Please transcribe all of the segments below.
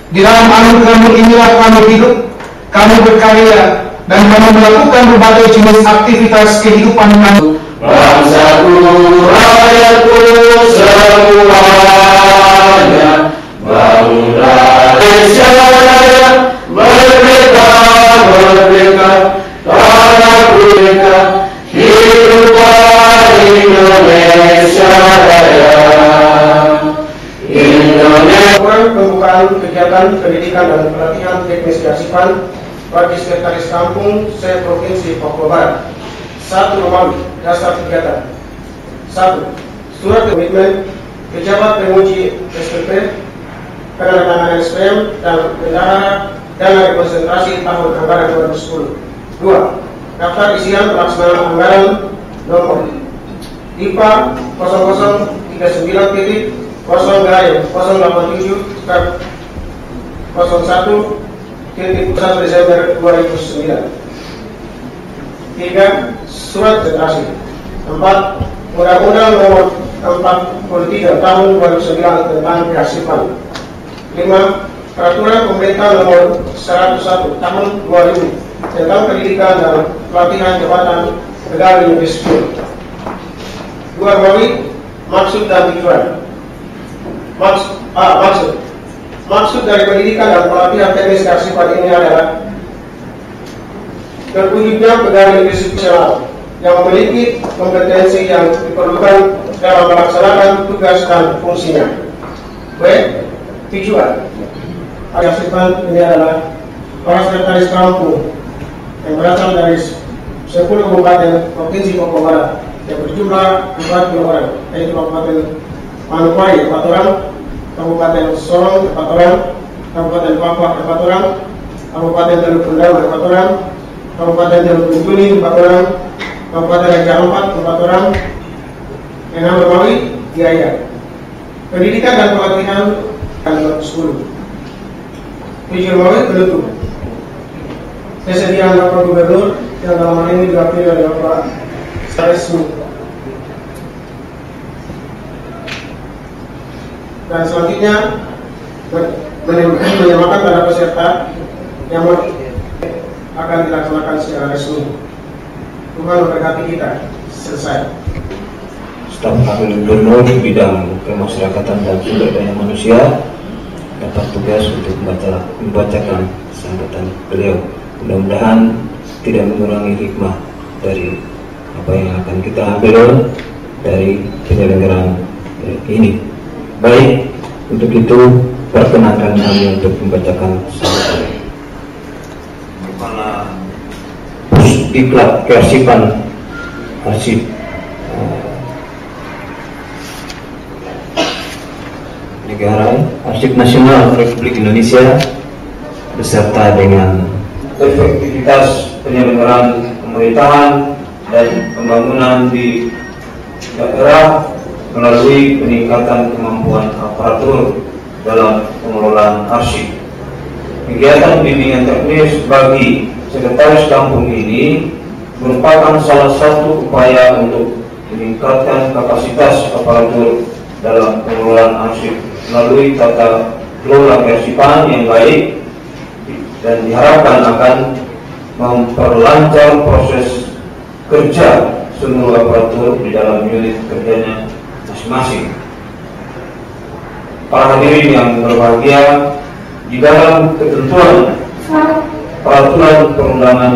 Di dalam anugerah inilah kami hidup, kami berkarya, dan kami melakukan berbagai jenis aktivitas kehidupan kami. Bangsaku, rakyatku semuanya, bangunlah Indonesia Raya, merdeka, merdeka, tanahku merdeka, hiduplah Indonesia Raya. Pembukaan kegiatan pendidikan dan pelatihan teknis kearsipan bagi sekretaris kampung se-Provinsi Papua Barat. 1. Romawi, dasar kegiatan. 1. Surat komitmen pejabat penguji SPP, penandatanganan SPM dan bendahara dana rekonsentrasi tahun anggaran 2010. 2. Daftar isian pelaksanaan anggaran nomor IPA 0039 087 01 Desember 2009. 3. Surat generasi. 4. Undang-Undang nomor 43 tahun 2009 tentang kearsipan. 5. Peraturan Pemerintah nomor 101 tahun 2000 tentang pendidikan dan pelatihan jabatan pegawai negeri sipil. 2. Romawi, maksud dan tujuan. Maksud dari pendidikan dan pelatihan teknis kearsipan ini adalah terwujudnya pegawai negeri sipil yang memiliki kompetensi yang diperlukan dalam melaksanakan tugas dan fungsinya. B. Tujuan kearsipan ini adalah para sekretaris kampung yang berasal dari 10 kabupaten provinsi Papua Barat yang berjumlah 40 orang, yaitu Kabupaten Manokwari 4 orang, Kabupaten Sorong 4 orang, Kabupaten Papua 4 orang, Kabupaten Teluk Bendawa 4 orang, Kabupaten Teluk Bintuni 4 orang, Kabupaten Raja Ampat 4 orang, yang Romawi Biaya. Pendidikan dan pelatihan dan 10. 7 Romawi penutup. Kesediaan Bapak Gubernur yang dalam hal ini diwakili oleh Bapak Resmi. Dan selanjutnya menyamakan para peserta yang akan dilaksanakan secara resmi. Tuhan memberkati kita. Selesai. Staf Wakil Gubernur di bidang kemasyarakatan dan sumber daya manusia dapat tugas untuk membacakan sambutan beliau. Mudah-mudahan tidak mengurangi hikmah dari apa yang akan kita ambil dari penyelenggaraan ini. Baik, untuk itu perkenankan kami untuk membacakan sambutan. Kepala Pusdiklat Kearsipan Arsip Negara Arsip Nasional Republik Indonesia beserta dengan efektivitas penyelenggaraan pemerintahan dan pembangunan di daerah melalui peningkatan kemampuan aparatur dalam pengelolaan arsip. Kegiatan bimbingan teknis bagi sekretaris kampung ini merupakan salah satu upaya untuk meningkatkan kapasitas aparatur dalam pengelolaan arsip melalui tata kelola kearsipan yang baik dan diharapkan akan memperlancar proses kerja seluruh aparatur di dalam unit kerjanya masing-masing. Para hadirin yang berbahagia, di dalam ketentuan peraturan perundangan,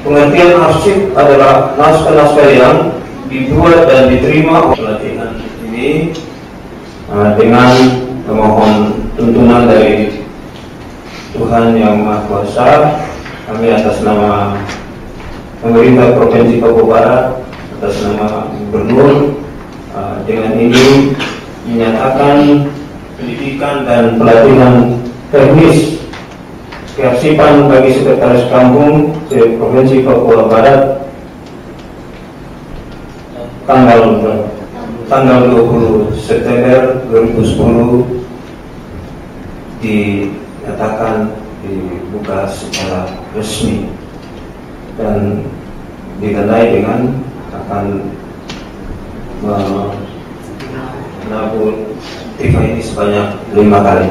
pengertian arsip adalah naskah-naskah yang dibuat dan diterima pelatihan ini dengan memohon tuntunan dari Tuhan Yang Maha Kuasa. Kami atas nama pemerintah Provinsi Papua Barat, atas nama Gubernur, dengan ini menyatakan pendidikan dan pelatihan teknis kearsipan bagi sekretaris kampung di Provinsi Papua Barat tanggal 20 September 2010 dinyatakan dibuka secara resmi dan ditandai dengan akan menabur TV ini sebanyak 5 kali.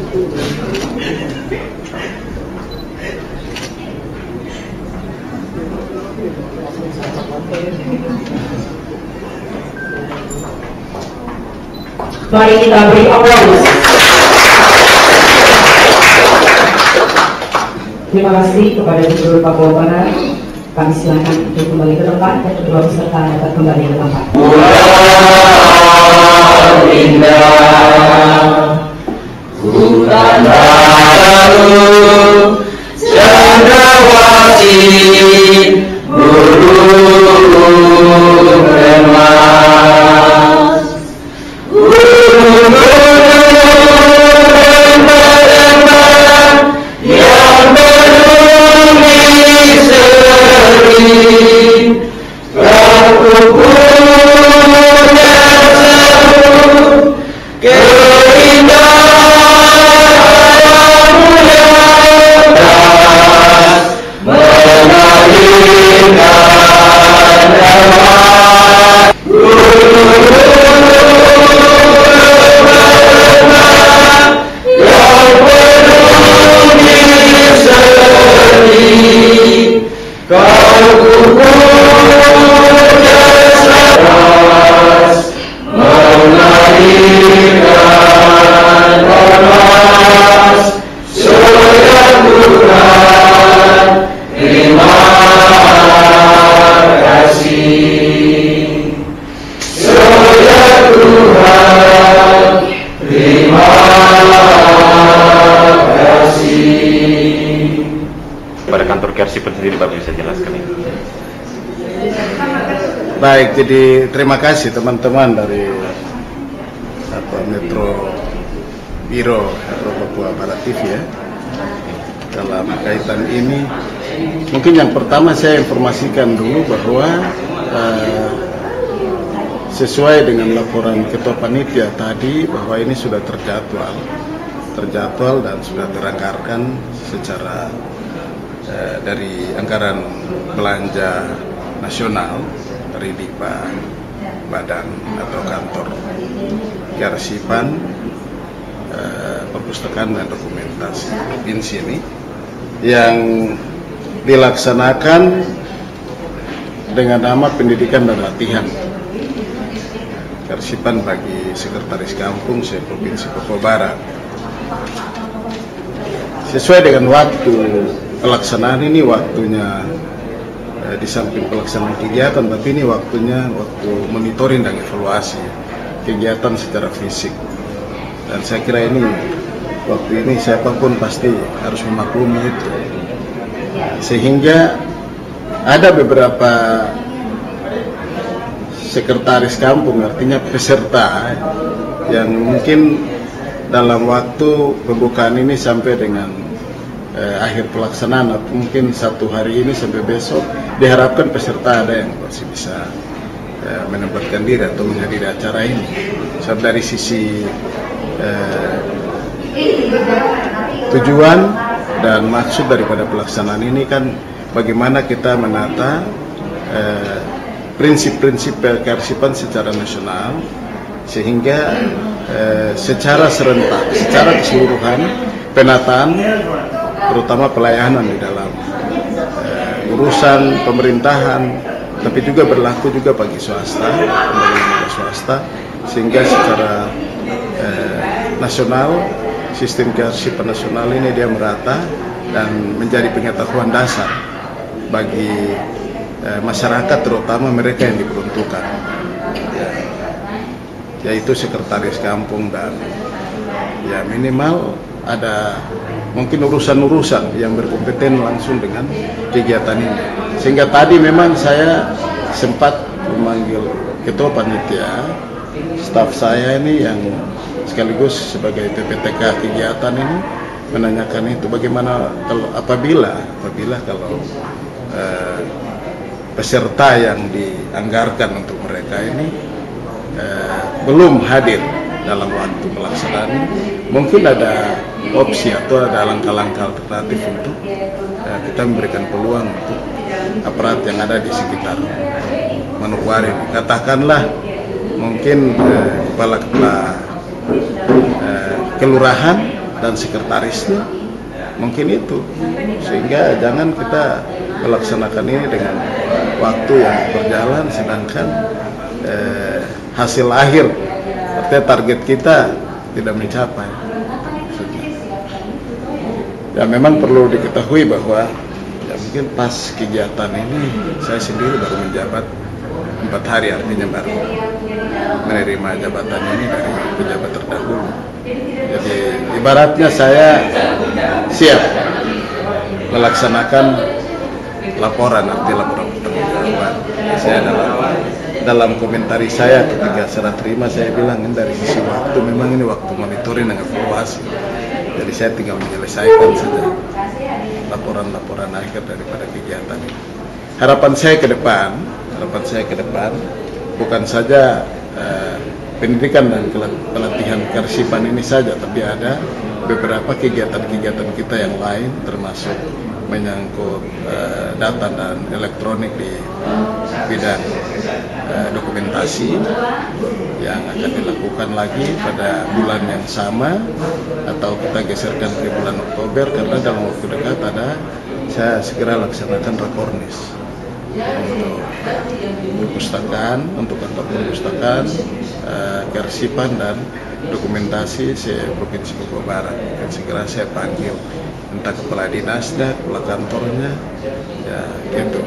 Mari kita beri aplaus. Terima kasih kepada Gubernur Papua Barat. Kami silakan untuk kembali ke tempat dan kedua peserta dapat kembali ke tempat. Hutan baru, cendrawasih, burung remas, gunung-gunung rembang-rembang yang beruni sering, berkumpulnya seru keindahan. Pada kantor Kersipan sendiri Bapak bisa jelaskan itu? Baik, jadi terima kasih teman-teman dari Metro Biro Papua Barat TV ya. Dalam kaitan ini, mungkin yang pertama saya informasikan dulu bahwa sesuai dengan laporan Ketua Panitia tadi bahwa ini sudah terjadwal dan sudah teranggarkan secara dari anggaran belanja nasional dari DIPA, badan atau kantor Kearsipan, perpustakaan dan dokumentasi provinsi ini yang dilaksanakan dengan nama pendidikan dan latihan Kearsipan bagi sekretaris kampung se-Provinsi Papua Barat. Sesuai dengan waktu pelaksanaan ini, waktunya di samping pelaksanaan kegiatan, tapi ini waktunya waktu monitoring dan evaluasi kegiatan secara fisik. Dan saya kira ini waktu ini siapapun pasti harus memaklumi itu. Sehingga ada beberapa sekretaris kampung, artinya peserta yang mungkin dalam waktu pembukaan ini sampai dengan akhir pelaksanaan atau mungkin satu hari ini sampai besok, diharapkan peserta ada yang masih bisa menempatkan diri atau menghadiri acara ini. So, dari sisi tujuan dan maksud daripada pelaksanaan ini kan bagaimana kita menata prinsip-prinsip Kearsipan secara nasional, sehingga secara serentak, secara keseluruhan penataan terutama pelayanan di dalam urusan pemerintahan, tapi juga berlaku juga bagi swasta, sehingga secara nasional sistem Kearsipan nasional ini dia merata dan menjadi pengetahuan dasar bagi masyarakat, terutama mereka yang diperuntukkan, yaitu sekretaris kampung dan ya minimal ada mungkin urusan-urusan yang berkompeten langsung dengan kegiatan ini. Sehingga tadi memang saya sempat memanggil Ketua Panitia, staf saya ini yang sekaligus sebagai PPTK kegiatan ini, menanyakan itu bagaimana kalau apabila kalau peserta yang dianggarkan untuk mereka ini belum hadir dalam waktu pelaksanaan ini, mungkin ada opsi atau ada langkah-langkah alternatif untuk kita memberikan peluang untuk aparat yang ada di sekitar Manokwari. Katakanlah mungkin kepala kelurahan dan sekretarisnya, mungkin itu. Sehingga jangan kita melaksanakan ini dengan waktu yang berjalan sedangkan hasil akhir artinya target kita tidak mencapai. Ya memang perlu diketahui bahwa ya mungkin pas kegiatan ini saya sendiri baru menjabat 4 hari, artinya baru menerima jabatan ini dari pejabat terdahulu. Jadi ibaratnya saya siap melaksanakan laporan, arti laporan pertanggungjawaban. Saya dalam komentari saya ketika serah terima saya bilang dari sisi waktu memang ini waktu monitoring dan evaluasi. Jadi saya tinggal menyelesaikan saja laporan-laporan akhir daripada kegiatan ini. Harapan saya ke depan bukan saja pendidikan dan pelatihan Kersipan ini saja, tapi ada beberapa kegiatan-kegiatan kita yang lain termasuk menyangkut data dan elektronik di bidang dokumentasi yang akan dilakukan lagi pada bulan yang sama atau kita geserkan ke bulan Oktober, karena dalam waktu dekat saya segera laksanakan rakornis untuk kantor perpustakaan Kersipan dan dokumentasi Provinsi Papua Barat. Dan segera saya panggil entah kepala dinasnya, kepala kantornya, ya gitu.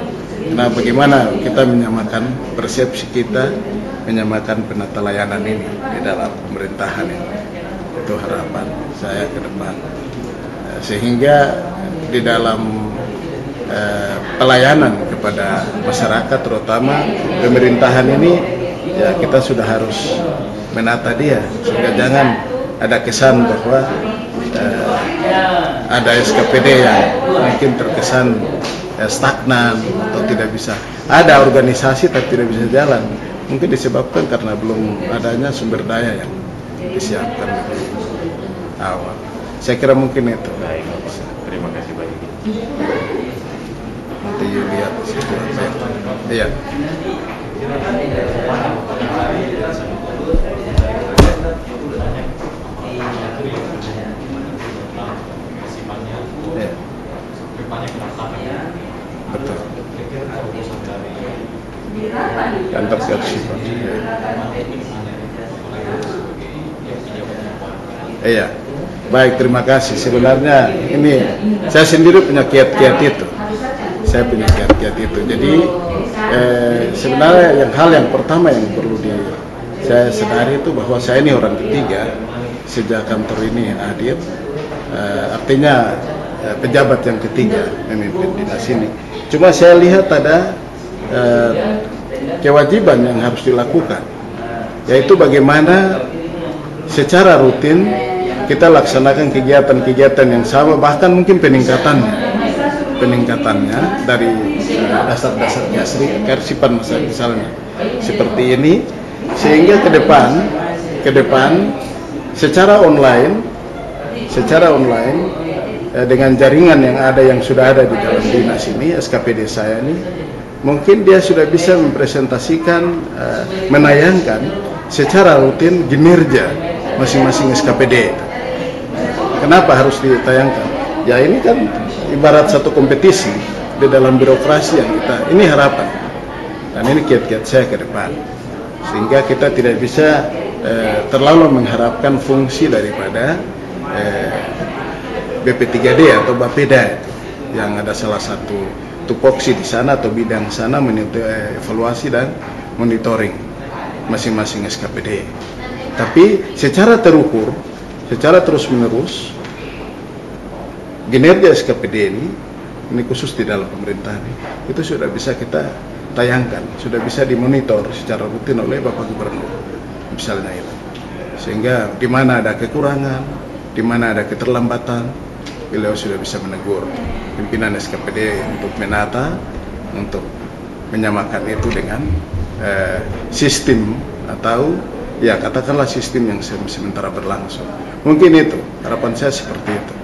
Nah, bagaimana kita menyamakan persepsi kita, menyamakan penata layanan ini di dalam pemerintahan ini. Itu harapan saya ke depan. Sehingga di dalam pelayanan kepada masyarakat, terutama pemerintahan ini, ya kita sudah harus menata dia, sehingga jangan ada kesan bahwa ada SKPD yang mungkin terkesan stagnan atau tidak bisa. Ada organisasi tapi tidak bisa jalan. Mungkin disebabkan karena belum adanya sumber daya yang disiapkan lebih awal. Saya kira mungkin itu. Baik, terima kasih banyak. Nanti lihat situ. Iya. Betul. Kantor Kersipan. Iya. Baik, terima kasih. Sebenarnya ini saya sendiri punya kiat-kiat itu. Jadi sebenarnya hal yang pertama yang perlu saya sadari itu bahwa saya ini orang ketiga sejak kantor ini hadir. Artinya pejabat yang ketiga memimpin dinas ini. Cuma saya lihat ada kewajiban yang harus dilakukan, yaitu bagaimana secara rutin kita laksanakan kegiatan-kegiatan yang sama, bahkan mungkin peningkatannya dari dasar-dasar Kersipan misalnya seperti ini, sehingga ke depan secara online dengan jaringan yang sudah ada di dalam dinas ini, SKPD saya ini, mungkin dia sudah bisa mempresentasikan, menayangkan secara rutin kinerja masing-masing SKPD. Kenapa harus ditayangkan? Ya ini kan ibarat satu kompetisi di dalam birokrasi yang ini harapan. Dan ini kiat-kiat saya ke depan. Sehingga kita tidak bisa terlalu mengharapkan fungsi daripada BP3D atau Bapeda yang ada salah satu tupoksi di sana atau bidang sana evaluasi dan monitoring masing-masing SKPD. Tapi secara terukur, secara terus-menerus, kinerja SKPD ini khusus di dalam pemerintahan itu sudah bisa kita tayangkan, sudah bisa dimonitor secara rutin oleh Bapak Gubernur, misalnya itu. Sehingga di mana ada kekurangan, di mana ada keterlambatan, beliau sudah bisa menegur pimpinan SKPD untuk menata, untuk menyamakan itu dengan sistem atau ya katakanlah sistem yang sementara berlangsung. Mungkin itu harapan saya seperti itu.